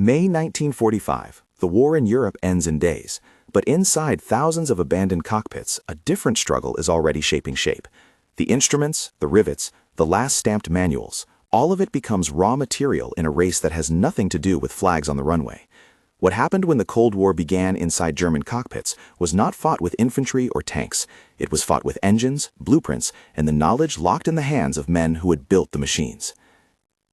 May 1945. The war in Europe ends in days, but inside thousands of abandoned cockpits, a different struggle is already shaping shape. The instruments, the rivets, the last stamped manuals, all of it becomes raw material in a race that has nothing to do with flags on the runway. What happened when the Cold War began inside German cockpits was not fought with infantry or tanks. It was fought with engines, blueprints, and the knowledge locked in the hands of men who had built the machines.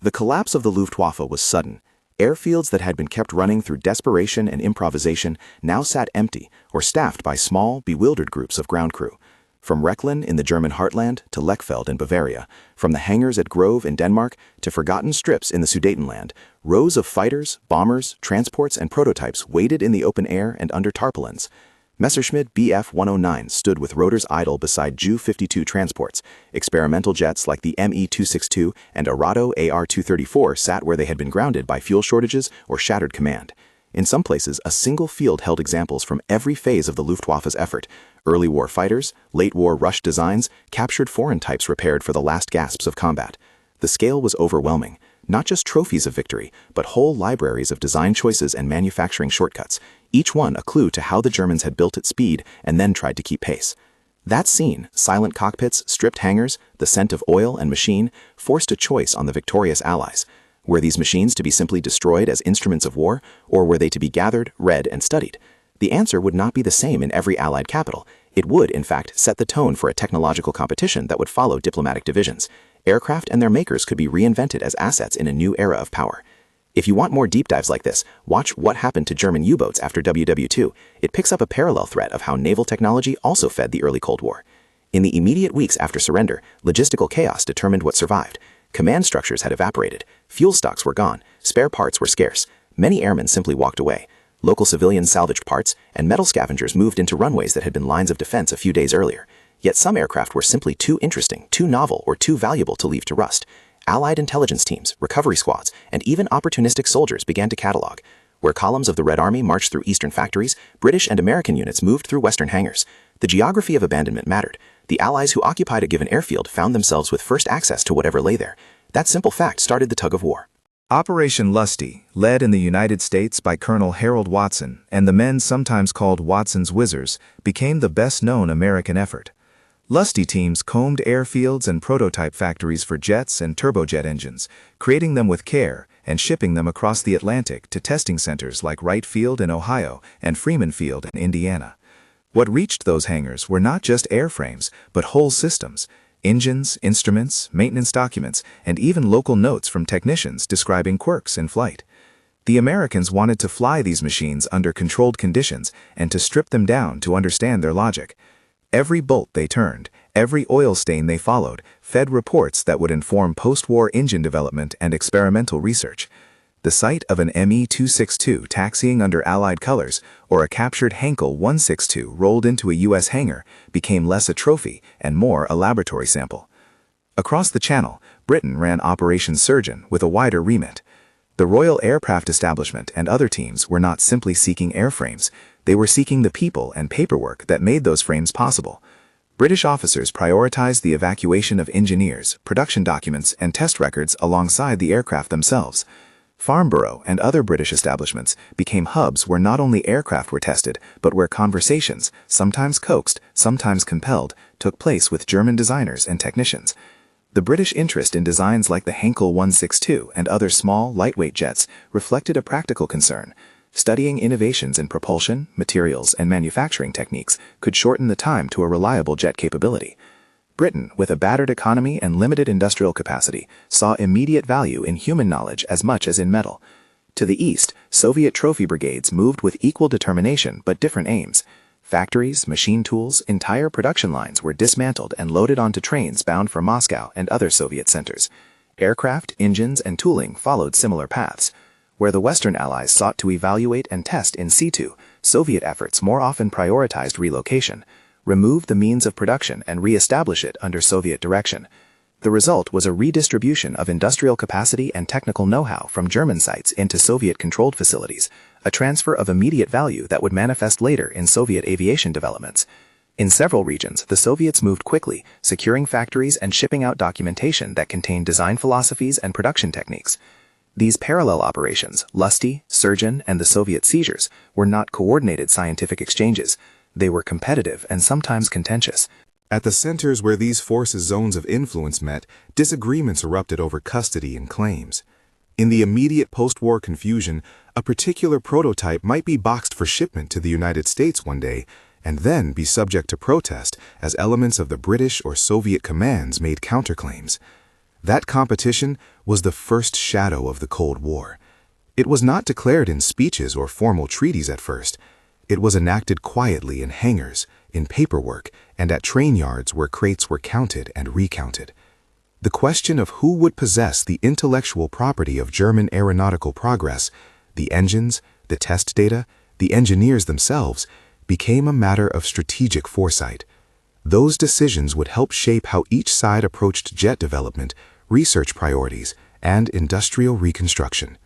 The collapse of the Luftwaffe was sudden. Airfields that had been kept running through desperation and improvisation now sat empty or staffed by small, bewildered groups of ground crew. From Rechlin in the German heartland to Lechfeld in Bavaria, from the hangars at Grove in Denmark to forgotten strips in the Sudetenland, rows of fighters, bombers, transports, and prototypes waited in the open air and under tarpaulins. Messerschmitt Bf-109 stood with rotors idle beside Ju-52 transports. Experimental jets like the Me-262 and Arado AR-234 sat where they had been grounded by fuel shortages or shattered command. In some places, a single field held examples from every phase of the Luftwaffe's effort. Early war fighters, late war rush designs, captured foreign types repaired for the last gasps of combat. The scale was overwhelming. Not just trophies of victory, but whole libraries of design choices and manufacturing shortcuts, each one a clue to how the Germans had built at speed and then tried to keep pace. That scene, silent cockpits, stripped hangars, the scent of oil and machine, forced a choice on the victorious Allies. Were these machines to be simply destroyed as instruments of war, or were they to be gathered, read, and studied? The answer would not be the same in every Allied capital. It would, in fact, set the tone for a technological competition that would follow diplomatic divisions. Aircraft and their makers could be reinvented as assets in a new era of power. If you want more deep dives like this, watch What Happened to German U-Boats After WW2. It picks up a parallel thread of how naval technology also fed the early Cold War. In the immediate weeks after surrender, logistical chaos determined what survived. Command structures had evaporated, fuel stocks were gone, spare parts were scarce. Many airmen simply walked away. Local civilians salvaged parts, and metal scavengers moved into runways that had been lines of defense a few days earlier. Yet some aircraft were simply too interesting, too novel, or too valuable to leave to rust. Allied intelligence teams, recovery squads, and even opportunistic soldiers began to catalog. Where columns of the Red Army marched through eastern factories, British and American units moved through western hangars. The geography of abandonment mattered. The Allies who occupied a given airfield found themselves with first access to whatever lay there. That simple fact started the tug of war. Operation Lusty, led in the United States by Colonel Harold Watson and the men sometimes called Watson's Whizzers, became the best-known American effort. Lusty teams combed airfields and prototype factories for jets and turbojet engines, creating them with care and shipping them across the Atlantic to testing centers like Wright Field in Ohio and Freeman Field in Indiana. What reached those hangars were not just airframes, but whole systems: engines, instruments, maintenance documents, and even local notes from technicians describing quirks in flight. The Americans wanted to fly these machines under controlled conditions and to strip them down to understand their logic. Every bolt they turned, every oil stain they followed, fed reports that would inform post-war engine development and experimental research. The sight of an Me-262 taxiing under Allied colors or a captured Heinkel 162 rolled into a U.S. hangar became less a trophy and more a laboratory sample. Across the Channel, Britain ran Operation Surgeon with a wider remit. The Royal Aircraft Establishment and other teams were not simply seeking airframes, they were seeking the people and paperwork that made those frames possible. British officers prioritized the evacuation of engineers, production documents, and test records alongside the aircraft themselves. Farnborough and other British establishments became hubs where not only aircraft were tested, but where conversations, sometimes coaxed, sometimes compelled, took place with German designers and technicians. The British interest in designs like the Heinkel 162 and other small, lightweight jets reflected a practical concern. Studying innovations in propulsion, materials, and manufacturing techniques could shorten the time to a reliable jet capability. Britain, with a battered economy and limited industrial capacity, saw immediate value in human knowledge as much as in metal. To the east, Soviet trophy brigades moved with equal determination but different aims. Factories, machine tools, entire production lines were dismantled and loaded onto trains bound for Moscow and other Soviet centers. Aircraft, engines, and tooling followed similar paths. Where the Western Allies sought to evaluate and test in situ, Soviet efforts more often prioritized relocation, remove the means of production and re-establish it under Soviet direction. The result was a redistribution of industrial capacity and technical know-how from German sites into Soviet-controlled facilities, a transfer of immediate value that would manifest later in Soviet aviation developments. In several regions, the Soviets moved quickly, securing factories and shipping out documentation that contained design philosophies and production techniques. These parallel operations, Lusty, Surgeon, and the Soviet seizures, were not coordinated scientific exchanges. They were competitive and sometimes contentious. At the centers where these forces' zones of influence met, disagreements erupted over custody and claims. In the immediate post-war confusion, a particular prototype might be boxed for shipment to the United States one day, and then be subject to protest as elements of the British or Soviet commands made counterclaims. That competition was the first shadow of the Cold War. It was not declared in speeches or formal treaties at first. It was enacted quietly in hangars, in paperwork, and at train yards where crates were counted and recounted. The question of who would possess the intellectual property of German aeronautical progress, the engines, the test data, the engineers themselves, became a matter of strategic foresight. Those decisions would help shape how each side approached jet development, research priorities, and industrial reconstruction.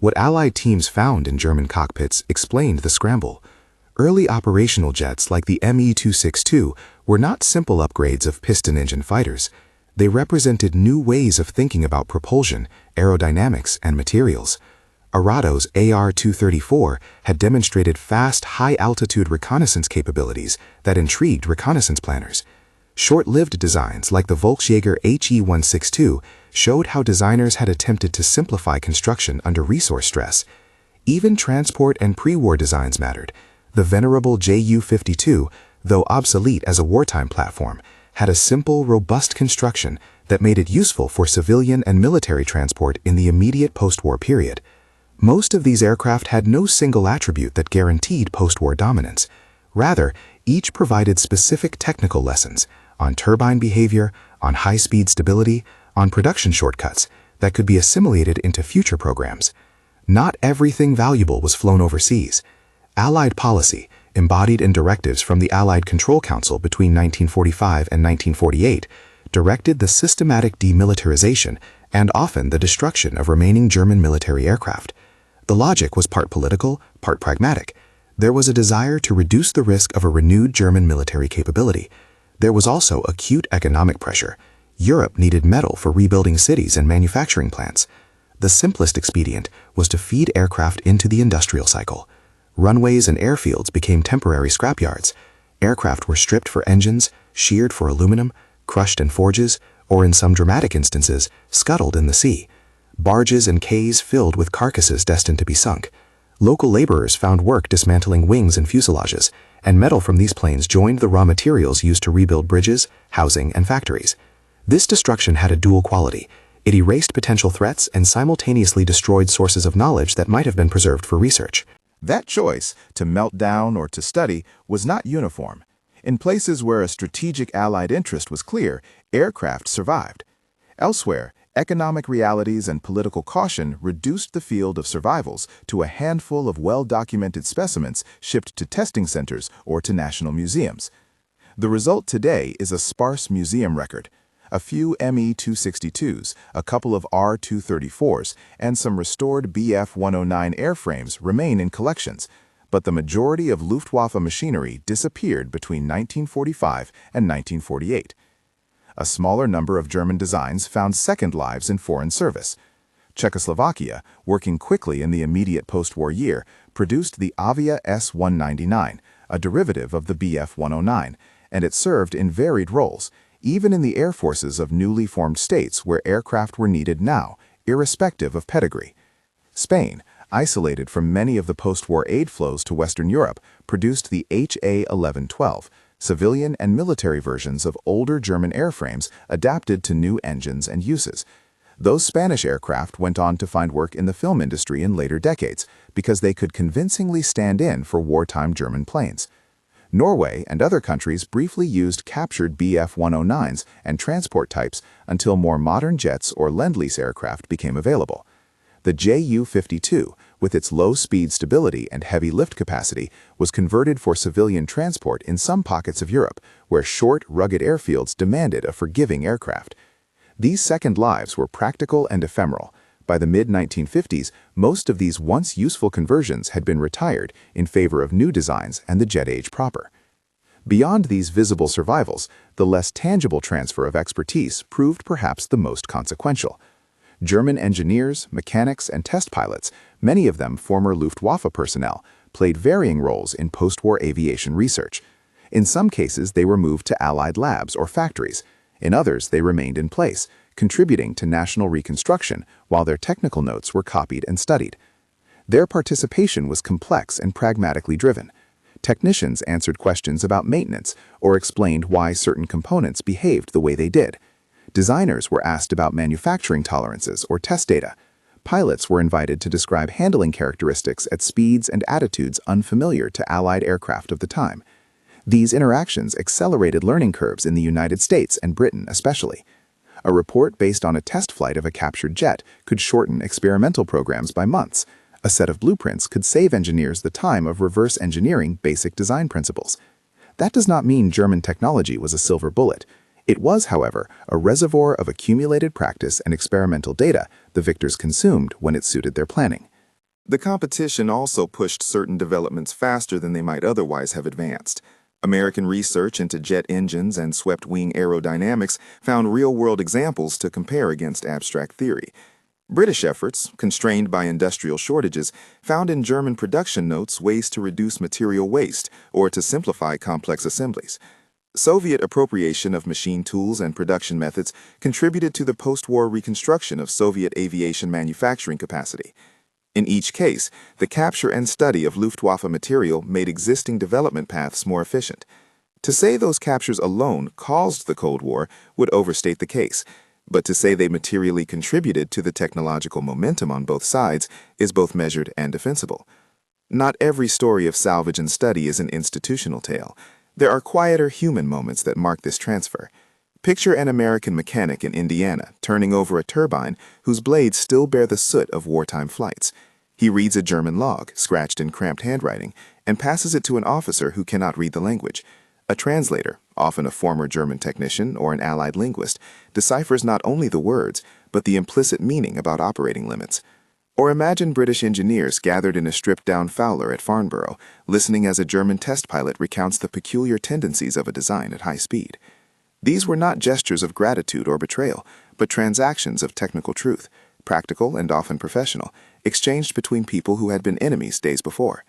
What Allied teams found in German cockpits explained the scramble. Early operational jets like the Me-262 were not simple upgrades of piston engine fighters. They represented new ways of thinking about propulsion, aerodynamics, and materials. Arado's AR-234 had demonstrated fast, high-altitude reconnaissance capabilities that intrigued reconnaissance planners. Short-lived designs like the Volksjager HE-162 showed how designers had attempted to simplify construction under resource stress. Even transport and pre-war designs mattered. The venerable Ju-52, though obsolete as a wartime platform, had a simple, robust construction that made it useful for civilian and military transport in the immediate post-war period. Most of these aircraft had no single attribute that guaranteed post-war dominance. Rather, each provided specific technical lessons on turbine behavior, on high-speed stability, on production shortcuts that could be assimilated into future programs. Not everything valuable was flown overseas. Allied policy, embodied in directives from the Allied Control Council between 1945 and 1948, directed the systematic demilitarization and often the destruction of remaining German military aircraft. The logic was part political, part pragmatic. There was a desire to reduce the risk of a renewed German military capability. There was also acute economic pressure. Europe needed metal for rebuilding cities and manufacturing plants. The simplest expedient was to feed aircraft into the industrial cycle. Runways and airfields became temporary scrapyards. Aircraft were stripped for engines, sheared for aluminum, crushed in forges, or in some dramatic instances, scuttled in the sea. Barges and quays filled with carcasses destined to be sunk. Local laborers found work dismantling wings and fuselages, and metal from these planes joined the raw materials used to rebuild bridges, housing, and factories. This destruction had a dual quality. It erased potential threats and simultaneously destroyed sources of knowledge that might have been preserved for research. That choice, to melt down or to study, was not uniform. In places where a strategic Allied interest was clear, aircraft survived. Elsewhere, economic realities and political caution reduced the field of survivals to a handful of well-documented specimens shipped to testing centers or to national museums. The result today is a sparse museum record. A few Me-262s, a couple of R-234s, and some restored Bf-109 airframes remain in collections, but the majority of Luftwaffe machinery disappeared between 1945 and 1948. A smaller number of German designs found second lives in foreign service. Czechoslovakia, working quickly in the immediate post-war year, produced the Avia S-199, a derivative of the Bf-109, and it served in varied roles, even in the air forces of newly formed states where aircraft were needed now, irrespective of pedigree. Spain, isolated from many of the post-war aid flows to Western Europe, produced the HA-1112, civilian and military versions of older German airframes adapted to new engines and uses. Those Spanish aircraft went on to find work in the film industry in later decades because they could convincingly stand in for wartime German planes. Norway and other countries briefly used captured Bf-109s and transport types until more modern jets or Lend-Lease aircraft became available. The Ju-52, with its low-speed stability and heavy lift capacity, was converted for civilian transport in some pockets of Europe, where short, rugged airfields demanded a forgiving aircraft. These second lives were practical and ephemeral. By the mid-1950s, most of these once useful conversions had been retired in favor of new designs and the jet age proper. Beyond these visible survivals, the less tangible transfer of expertise proved perhaps the most consequential. German engineers, mechanics, and test pilots, many of them former Luftwaffe personnel, played varying roles in post-war aviation research. In some cases, they were moved to Allied labs or factories. In others, they remained in place, contributing to national reconstruction while their technical notes were copied and studied. Their participation was complex and pragmatically driven. Technicians answered questions about maintenance or explained why certain components behaved the way they did. Designers were asked about manufacturing tolerances or test data. Pilots were invited to describe handling characteristics at speeds and attitudes unfamiliar to Allied aircraft of the time. These interactions accelerated learning curves in the United States and Britain especially. A report based on a test flight of a captured jet could shorten experimental programs by months. A set of blueprints could save engineers the time of reverse engineering basic design principles. That does not mean German technology was a silver bullet. It was, however, a reservoir of accumulated practice and experimental data the victors consumed when it suited their planning. The competition also pushed certain developments faster than they might otherwise have advanced. American research into jet engines and swept-wing aerodynamics found real-world examples to compare against abstract theory. British efforts, constrained by industrial shortages, found in German production notes ways to reduce material waste or to simplify complex assemblies. Soviet appropriation of machine tools and production methods contributed to the post-war reconstruction of Soviet aviation manufacturing capacity. In each case, the capture and study of Luftwaffe material made existing development paths more efficient. To say those captures alone caused the Cold War would overstate the case, but to say they materially contributed to the technological momentum on both sides is both measured and defensible. Not every story of salvage and study is an institutional tale. There are quieter human moments that mark this transfer. Picture an American mechanic in Indiana turning over a turbine whose blades still bear the soot of wartime flights. He reads a German log, scratched in cramped handwriting, and passes it to an officer who cannot read the language. A translator, often a former German technician or an Allied linguist, deciphers not only the words, but the implicit meaning about operating limits. Or imagine British engineers gathered in a stripped-down Fowler at Farnborough, listening as a German test pilot recounts the peculiar tendencies of a design at high speed. These were not gestures of gratitude or betrayal, but transactions of technical truth, practical and often professional, exchanged between people who had been enemies days before.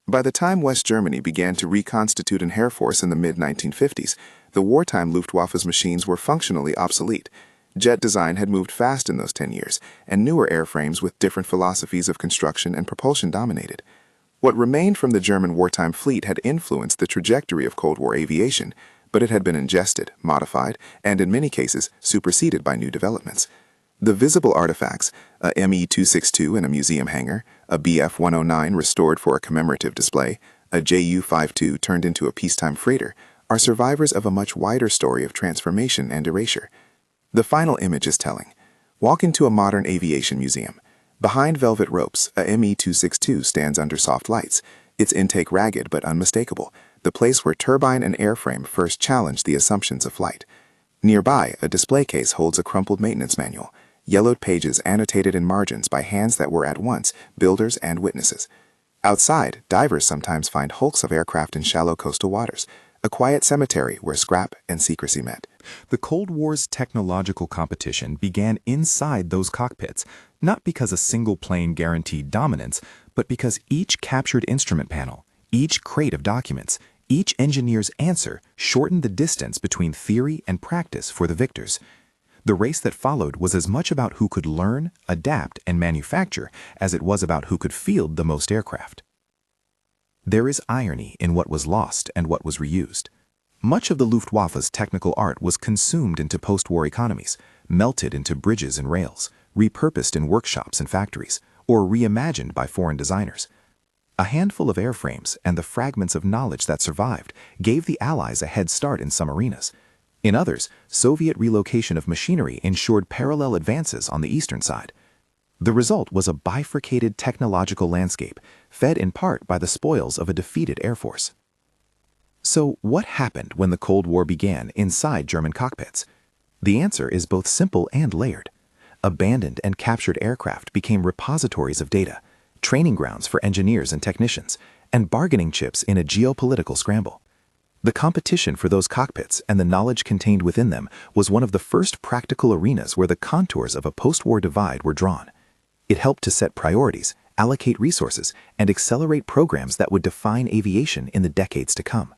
By the time West Germany began to reconstitute an air force in the mid-1950s, the wartime Luftwaffe's machines were functionally obsolete. Jet design had moved fast in those 10 years, and newer airframes with different philosophies of construction and propulsion dominated. What remained from the German wartime fleet had influenced the trajectory of Cold War aviation, but it had been ingested, modified, and in many cases superseded by new developments. The visible artifacts, a Me-262 in a museum hangar, a Bf-109 restored for a commemorative display, a Ju-52 turned into a peacetime freighter, are survivors of a much wider story of transformation and erasure. The final image is telling. Walk into a modern aviation museum. Behind velvet ropes, a Me-262 stands under soft lights, its intake ragged but unmistakable, the place where turbine and airframe first challenged the assumptions of flight. Nearby, a display case holds a crumpled maintenance manual, yellowed pages annotated in margins by hands that were at once builders and witnesses. Outside, divers sometimes find hulks of aircraft in shallow coastal waters, a quiet cemetery where scrap and secrecy met. The Cold War's technological competition began inside those cockpits, not because a single plane guaranteed dominance, but because each captured instrument panel, each crate of documents, each engineer's answer shortened the distance between theory and practice for the victors. The race that followed was as much about who could learn, adapt, and manufacture as it was about who could field the most aircraft. There is irony in what was lost and what was reused. Much of the Luftwaffe's technical art was consumed into post-war economies, melted into bridges and rails, repurposed in workshops and factories, or reimagined by foreign designers. A handful of airframes and the fragments of knowledge that survived gave the Allies a head start in some arenas. In others, Soviet relocation of machinery ensured parallel advances on the eastern side. The result was a bifurcated technological landscape, fed in part by the spoils of a defeated air force. So what happened when the Cold War began inside German cockpits? The answer is both simple and layered. Abandoned and captured aircraft became repositories of data, training grounds for engineers and technicians, and bargaining chips in a geopolitical scramble. The competition for those cockpits and the knowledge contained within them was one of the first practical arenas where the contours of a post-war divide were drawn. It helped to set priorities, allocate resources, and accelerate programs that would define aviation in the decades to come.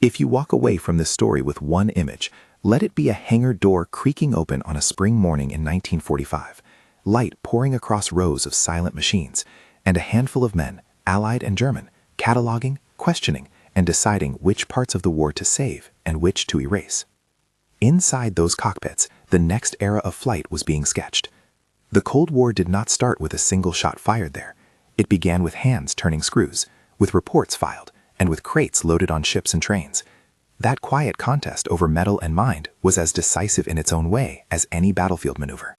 If you walk away from this story with one image, let it be a hangar door creaking open on a spring morning in 1945, light pouring across rows of silent machines, and a handful of men, Allied and German, cataloging, questioning, and deciding which parts of the war to save and which to erase. Inside those cockpits, the next era of flight was being sketched. The Cold War did not start with a single shot fired there. It began with hands turning screws, with reports filed, and with crates loaded on ships and trains. That quiet contest over metal and mind was as decisive in its own way as any battlefield maneuver.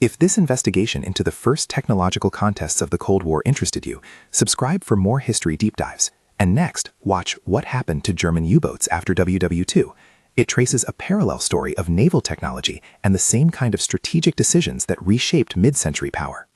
If this investigation into the first technological contests of the Cold War interested you, subscribe for more history deep dives. And next, watch What Happened to German U-Boats After WW2. It traces a parallel story of naval technology and the same kind of strategic decisions that reshaped mid-century power.